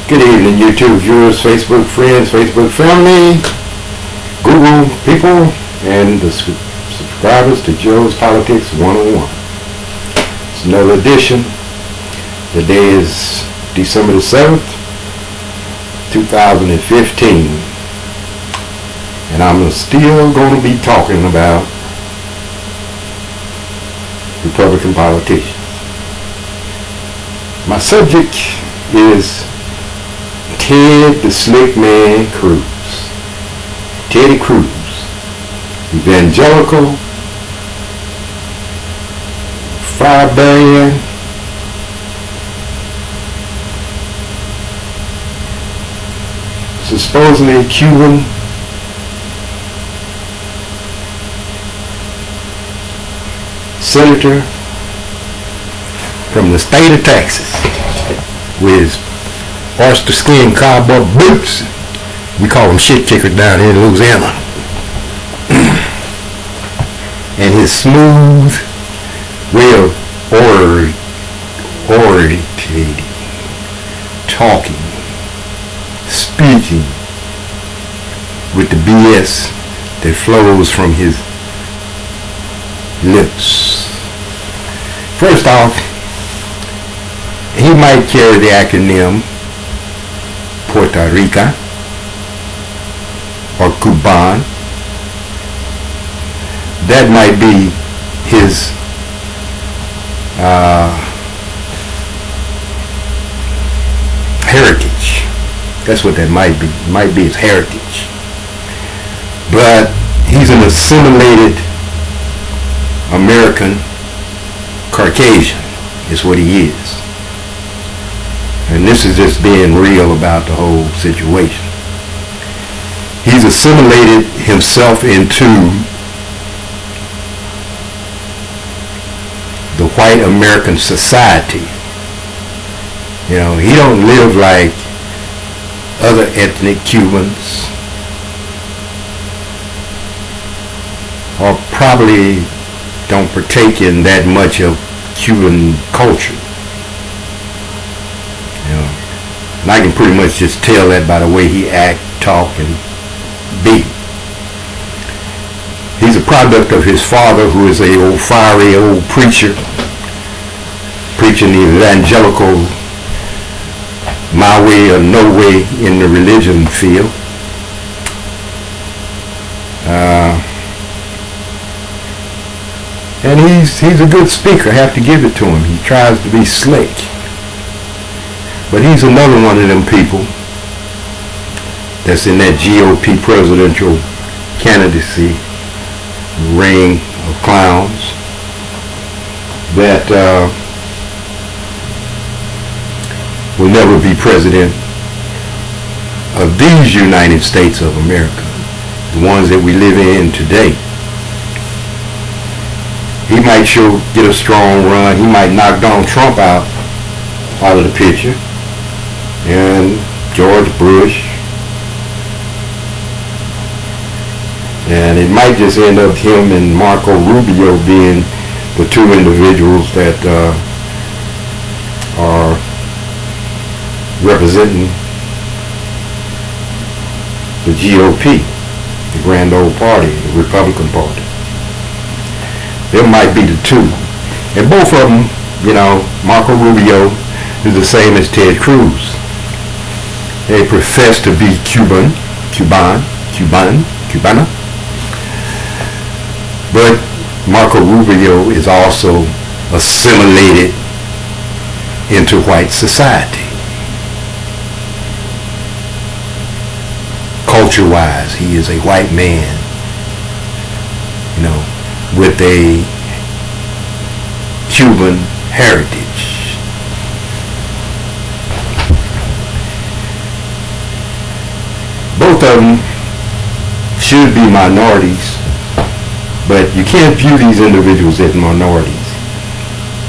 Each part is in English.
Good evening, YouTube viewers, Facebook friends, Facebook family, Google people, and the subscribers to Joe's Politics 101. It's another edition. The day is December the 7th, 2015. And I'm still going to be talking about Republican politicians. My subject is Ted the Slick Man Cruz. Teddy Cruz. Evangelical, fire brand, supposedly Cuban, senator from the state of Texas with his oyster skin cowboy boots. We call them shit kickers down here in Louisiana. And his smooth way of orating, talking, speaking with the BS that flows from his lips. First off, he might carry the acronym Puerto Rica or Cuban. That might be his heritage. That's what that might be. It might be his heritage. But he's an assimilated American Caucasian is what he is. And this is just being real about the whole situation. He's assimilated himself into the white American society. You know, he don't live like other ethnic Cubans, or probably don't partake in that much of Cuban culture. You know, and I can pretty much just tell that by the way he act, talk, and be. He's a product of his father, who is a old fiery old preacher, preaching the evangelical my way or no way in the religion field. And he's a good speaker, I have to give it to him. He tries to be slick. But he's another one of them people that's in that GOP presidential candidacy ring of clowns that will never be president of these United States of America, the ones that we live in today. He might sure get a strong run. He might knock Donald Trump out of the picture, and George Bush, and it might just end up him and Marco Rubio being the two individuals that are representing the GOP, the Grand Old Party, the Republican Party. There might be the two. And both of them, you know, Marco Rubio is the same as Ted Cruz. They profess to be Cubana. But Marco Rubio is also assimilated into white society. Culture-wise, he is a white man, you know, with a Cuban heritage. Both of them should be minorities, but you can't view these individuals as minorities.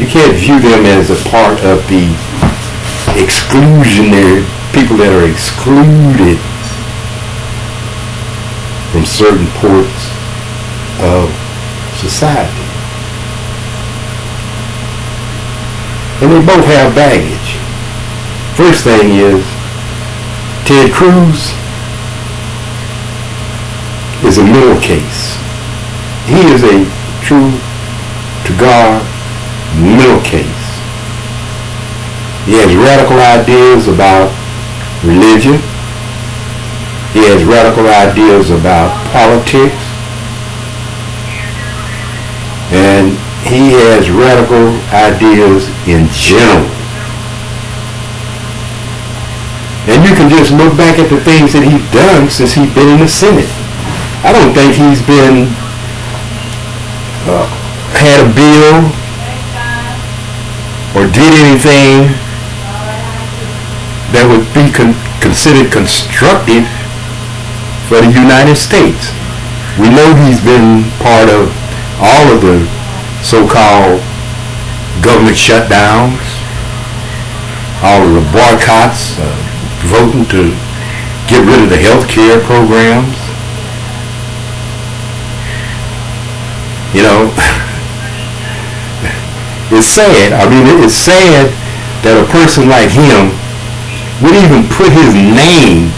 You can't view them as a part of the exclusionary people that are excluded from certain parts of society. And they both have baggage. First thing is, Ted Cruz is a middle case. He is a true to God middle case. He has radical ideas about religion. He has radical ideas about politics. And he has radical ideas in general. And you can just look back at the things that he's done since he's been in the Senate. I don't think he's been had a bill or did anything that would be considered constructive for the United States. We know he's been part of all of the so-called government shutdowns, all of the boycotts, voting to get rid of the health care programs. You know, it's sad. I mean, it's sad that a person like him would even put his name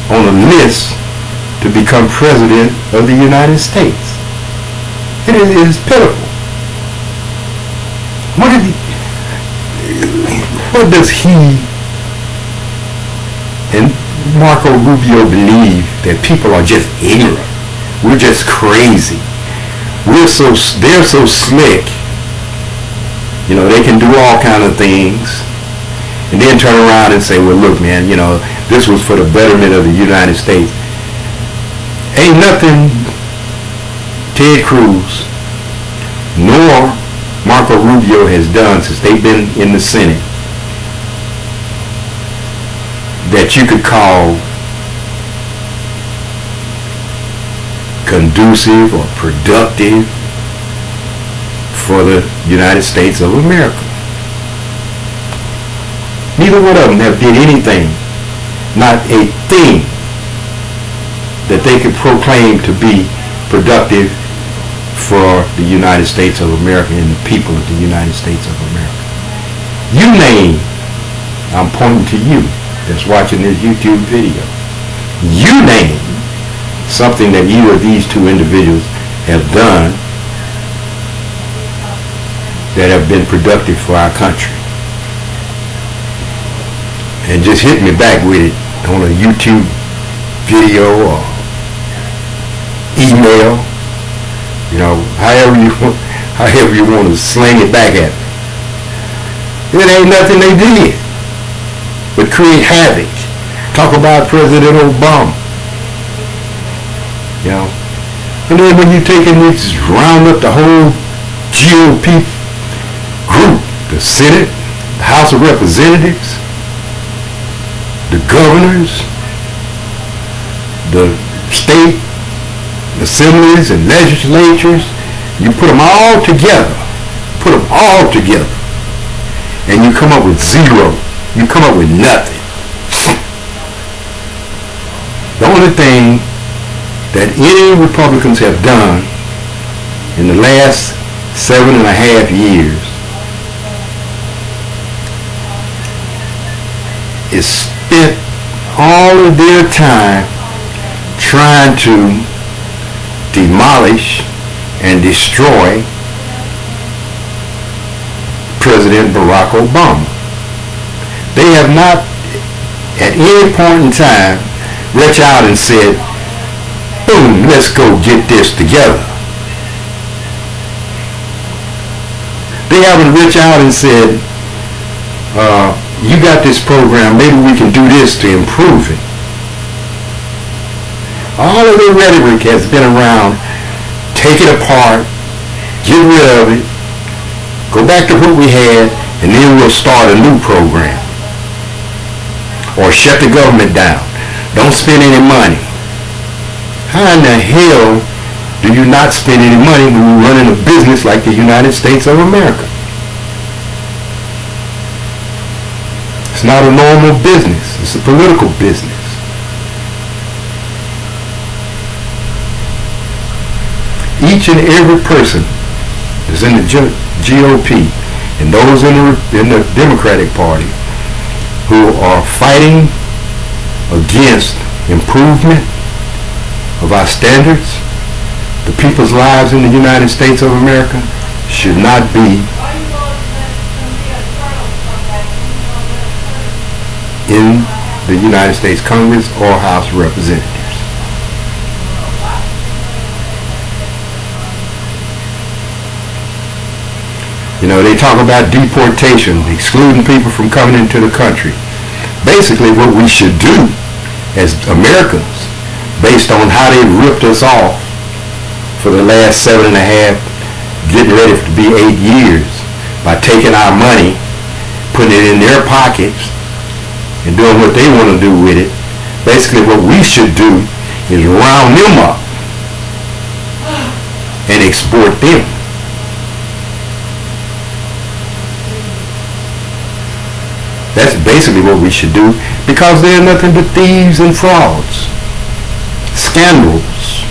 on a list to become president of the United States. It is pitiful. What does he and Marco Rubio believe? That people are just ignorant? We're just crazy. They're so slick. You know, they can do all kind of things and then turn around and say, well, look, man, you know, this was for the betterment of the United States. Ain't nothing Ted Cruz nor Marco Rubio has done since they've been in the Senate that you could call conducive or productive for the United States of America. Neither one of them have did anything, not a thing that they could proclaim to be productive for the United States of America and the people of the United States of America. You name, I'm pointing to you that's watching this YouTube video, you name something that either of these two individuals have done that have been productive for our country. And just hit me back with it on a YouTube video or email, you know, however you want to sling it back at me. It ain't nothing they did but create havoc. Talk about President Obama. You know, and then when you take and just round up the whole GOP group, the Senate, the House of Representatives, the governors, the state assemblies and legislatures, you put them all together, and you come up with zero. You come up with nothing. The only thing that any Republicans have done in the last 7.5 years is spent all of their time trying to demolish and destroy President Barack Obama. They have not at any point in time reached out and said, boom, let's go get this together. They haven't reached out and said, you got this program, maybe we can do this to improve it. All of their rhetoric has been around, take it apart, get rid of it, go back to what we had, and then we'll start a new program. Or shut the government down. Don't spend any money. How in the hell do you not spend any money when you're running a business like the United States of America? It's not a normal business. It's a political business. Each and every person that's in the GOP and those in the Democratic Party who are fighting against improvement of our standards, the people's lives in the United States of America should not be in the United States Congress or House of Representatives. You know, they talk about deportation, excluding people from coming into the country. Basically, what we should do as Americans, based on how they ripped us off for the last 7.5, getting ready to be 8 years, by taking our money, putting it in their pockets, and doing what they want to do with it. Basically, what we should do is round them up and export them. That's basically what we should do, because they're nothing but thieves and frauds, scoundrels,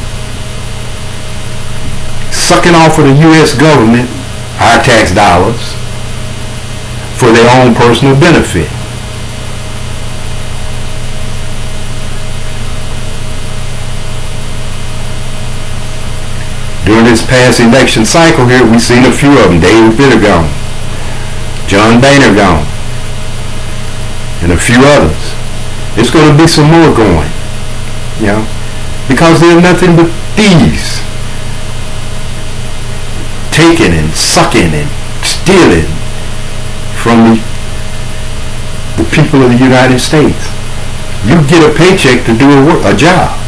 sucking off of the U.S. government, our tax dollars, for their own personal benefit. During this past election cycle here, we've seen a few of them. David Vitter gone, John Boehner gone, and a few others. There's going to be some more going, you know, because they're nothing but thieves, taking and sucking and stealing from the people of the United States. You get a paycheck to do a job.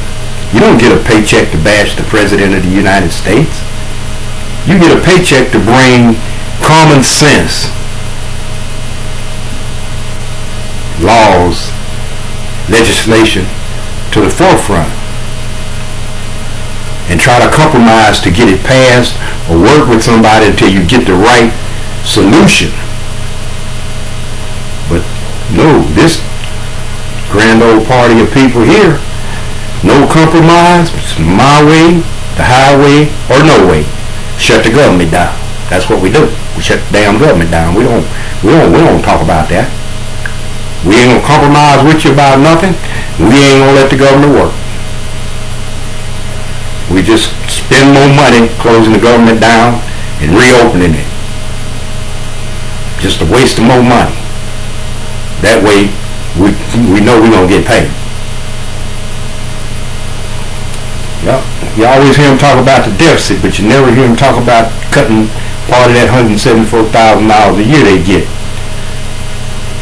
You don't get a paycheck to bash the President of the United States. You get a paycheck to bring common sense, laws, legislation to the forefront, and try to compromise to get it passed, or work with somebody until you get the right solution. But no, this grand old party of people here, no compromise. It's my way, the highway, or no way. Shut the government down. That's what we do. We shut the damn government down. We don't talk about that. We ain't gonna compromise with you about nothing. We ain't gonna let the government work. We just spend more money closing the government down and reopening it. Just a waste of more money. That way, we know we're gonna get paid. Yep. You always hear them talk about the deficit, but you never hear them talk about cutting part of that $174,000 a year they get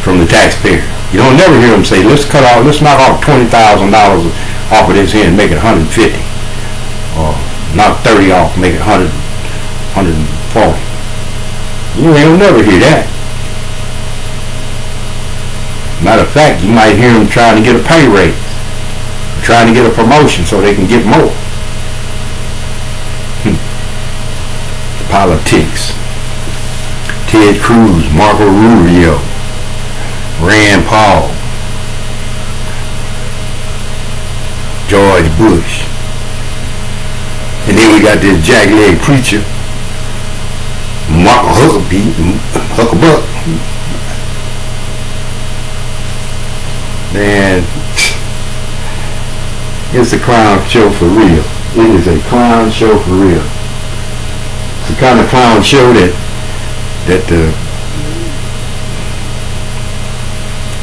from the taxpayer. You don't never hear them say, let's knock off $20,000 off of this here and make it 150, or knock 30 off, make it 100, 140. You ain't never hear that. Matter of fact, you might hear them trying to get a pay raise, trying to get a promotion so they can get more. Politics. Ted Cruz, Marco Rubio, Rand Paul, George Bush, and then we got this jackleg preacher, Mark Hucklebuck. Man, it's a clown show for real. It is a clown show for real. It's the kind of clown show that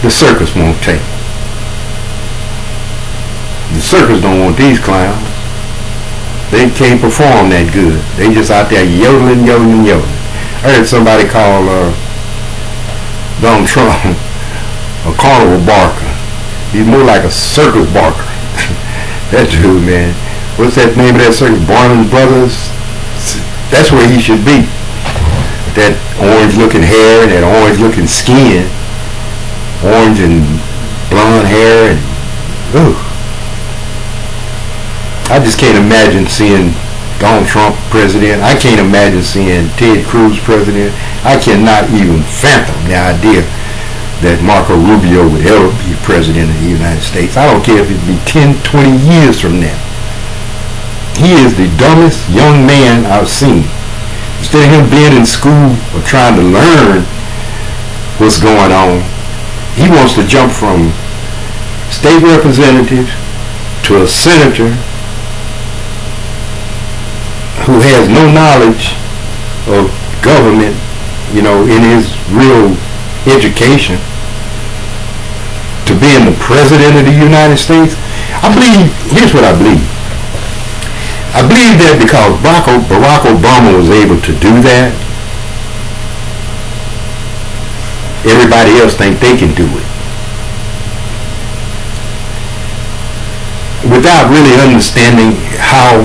the circus won't take. The circus don't want these clowns. They can't perform that good. They just out there yodeling. I heard somebody call Donald Trump a carnival barker. He's more like a circus barker. That dude, man. What's that name of that circus? Barnum Brothers? That's where he should be. That orange-looking hair and that orange-looking skin. Orange and blonde hair and... Ooh. I just can't imagine seeing Donald Trump president. I can't imagine seeing Ted Cruz president. I cannot even fathom the idea that Marco Rubio would ever be president of the United States. I don't care if it be 10, 20 years from now. He is the dumbest young man I've seen. Instead of him being in school or trying to learn what's going on, he wants to jump from state representative to a senator who has no knowledge of government, in his real education, to being the president of the United States. Here's what I believe. I believe that because Barack Obama was able to do that, everybody else think they can do it. Without really understanding how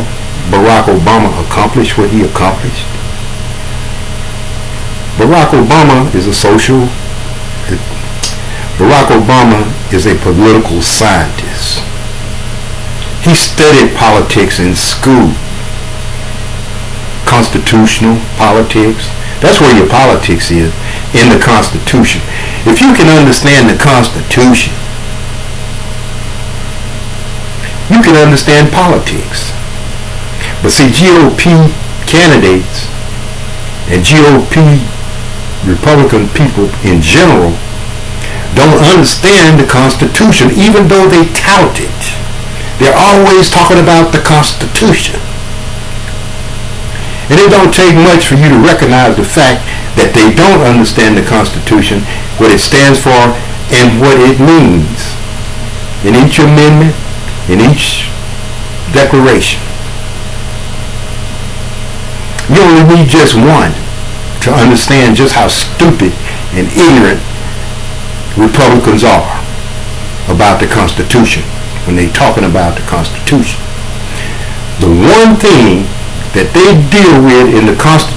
Barack Obama accomplished what he accomplished. Barack Obama is a political scientist. He studied politics in school. Constitutional politics. That's where your politics is, in the Constitution. If you can understand the Constitution, you can understand politics. But see, GOP candidates and GOP Republican people in general don't understand the Constitution, even though they tout it. They're always talking about the Constitution. And it don't take much for you to recognize the fact that they don't understand the Constitution, what it stands for, and what it means in each amendment, in each declaration. You only need just one to understand just how stupid and ignorant Republicans are about the Constitution when they're talking about the Constitution. The one thing that they deal with in the Constitution